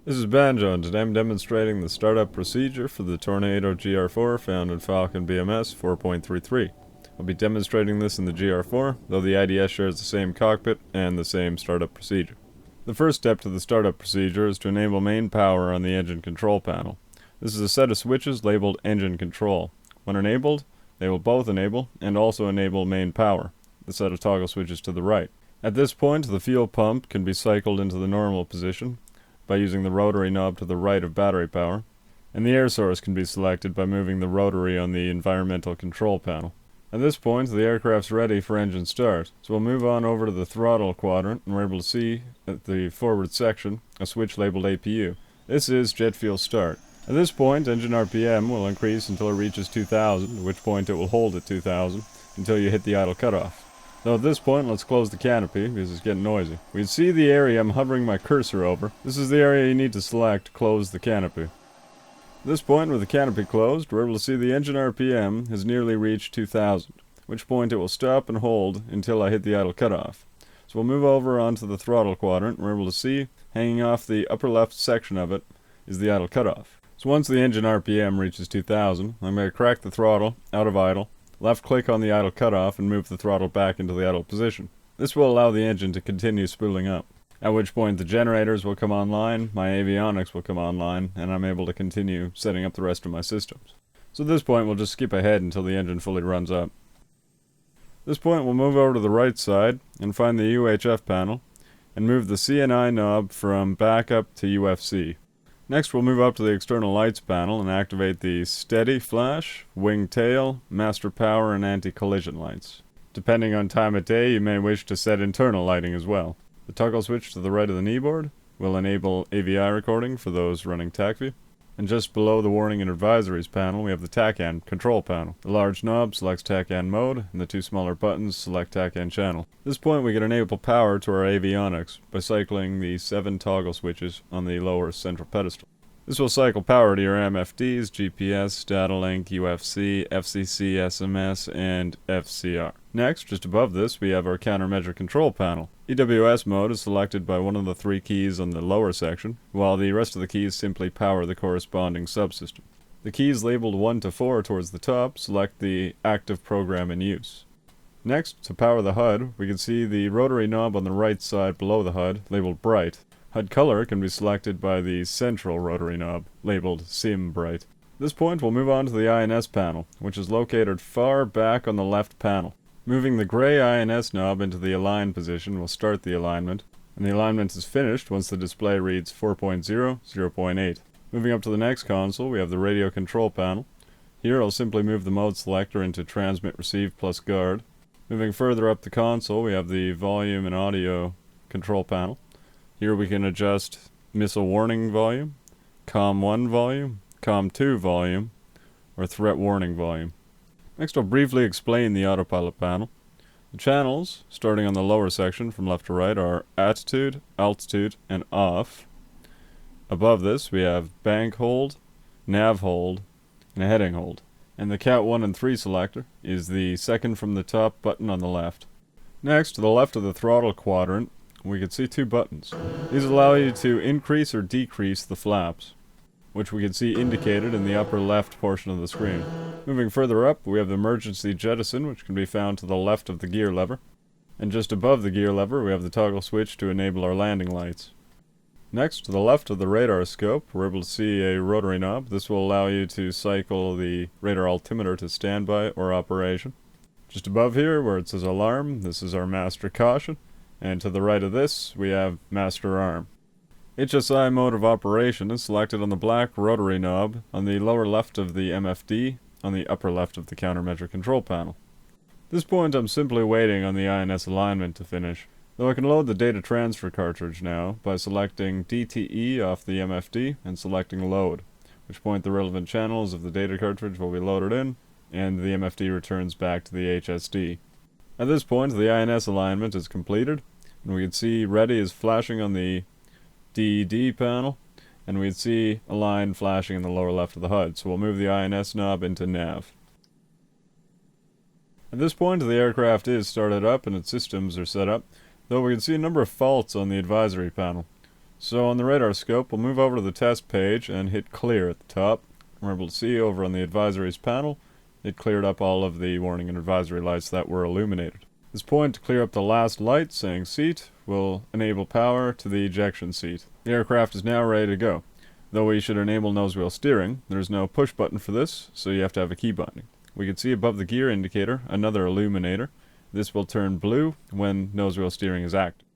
This is Banjo, and today I'm demonstrating the startup procedure for the Tornado GR4 found in Falcon BMS 4.33. I'll be demonstrating this in the GR4, though the IDS shares the same cockpit and the same startup procedure. The first step to the startup procedure is to enable main power on the engine control panel. This is a set of switches labeled engine control. When enabled, they will both enable and also enable main power, the set of toggle switches to the right. At this point, the fuel pump can be cycled into the normal position by using the rotary knob to the right of battery power, and the air source can be selected by moving the rotary on the environmental control panel. At this point, the aircraft's ready for engine start, so we'll move on over to the throttle quadrant, and we're able to see at the forward section a switch labeled APU. This is jet fuel start. At this point, engine RPM will increase until it reaches 2000, at which point it will hold at 2000 until you hit the idle cutoff. Now at this point, let's close the canopy because it's getting noisy. We can see the area I'm hovering my cursor over. This is the area you need to select to close the canopy. At this point, with the canopy closed, we're able to see the engine RPM has nearly reached 2000, at which point it will stop and hold until I hit the idle cutoff. So we'll move over onto the throttle quadrant, and we're able to see, hanging off the upper left section of it, is the idle cutoff. So once the engine RPM reaches 2000, I'm going to crack the throttle out of idle, left click on the idle cutoff and move the throttle back into the idle position. This will allow the engine to continue spooling up, at which point the generators will come online, my avionics will come online, and I'm able to continue setting up the rest of my systems. So at this point we'll just skip ahead until the engine fully runs up. At this point we'll move over to the right side and find the UHF panel and move the CNI knob from backup to UFC. Next, we'll move up to the external lights panel and activate the steady flash, wing tail, master power, and anti-collision lights. Depending on time of day, you may wish to set internal lighting as well. The toggle switch to the right of the kneeboard will enable AVI recording for those running Tach view. And just below the warning and advisories panel, we have the TACAN control panel. The large knob selects TACAN mode, and the two smaller buttons select TACAN channel. At this point, we can enable power to our avionics by cycling the 7 toggle switches on the lower central pedestal. This will cycle power to your MFDs, GPS, data link, UFC, FCC, SMS, and FCR. Next, just above this, we have our countermeasure control panel. EWS mode is selected by one of the 3 keys on the lower section, while the rest of the keys simply power the corresponding subsystem. The keys labeled 1 to 4 towards the top select the active program in use. Next, to power the HUD, we can see the rotary knob on the right side below the HUD, labeled bright. HUD color can be selected by the central rotary knob, labeled Sim Bright. At this point, we'll move on to the INS panel, which is located far back on the left panel. Moving the gray INS knob into the align position will start the alignment, and the alignment is finished once the display reads 4.0, 0.8. Moving up to the next console, we have the radio control panel. Here I'll simply move the mode selector into transmit receive plus guard. Moving further up the console, we have the volume and audio control panel. Here we can adjust missile warning volume, COM1 volume, COM2 volume, or threat warning volume. Next I'll briefly explain the Autopilot panel. The channels, starting on the lower section from left to right, are attitude, altitude, and off. Above this we have bank hold, nav hold, and a heading hold. And the Cat 1 and 3 selector is the second from the top button on the left. Next, to the left of the throttle quadrant, we can see 2 buttons. These allow you to increase or decrease the flaps, which we can see indicated in the upper left portion of the screen. Moving further up, we have the emergency jettison, which can be found to the left of the gear lever. And just above the gear lever, we have the toggle switch to enable our landing lights. Next, to the left of the radar scope, we're able to see a rotary knob. This will allow you to cycle the radar altimeter to standby or operation. Just above here, where it says alarm, this is our master caution. And to the right of this, we have Master Arm. HSI mode of operation is selected on the black rotary knob on the lower left of the MFD on the upper left of the countermeasure control panel. At this point I'm simply waiting on the INS alignment to finish, though I can load the data transfer cartridge now by selecting DTE off the MFD and selecting load, at which point the relevant channels of the data cartridge will be loaded in and the MFD returns back to the HSD. At this point the INS alignment is completed, and we can see ready is flashing on the DED panel, and we can see a line flashing in the lower left of the HUD, so we'll move the INS knob into nav. At this point the aircraft is started up and its systems are set up, though we can see a number of faults on the advisory panel. So on the radar scope, we'll move over to the test page and hit clear at the top. We're able to see over on the advisories panel, it cleared up all of the warning and advisory lights that were illuminated. This point to clear up the last light saying seat will enable power to the ejection seat. The aircraft is now ready to go. Though we should enable nosewheel steering, there is no push button for this, so you have to have a key binding. We can see above the gear indicator another illuminator. This will turn blue when nosewheel steering is active.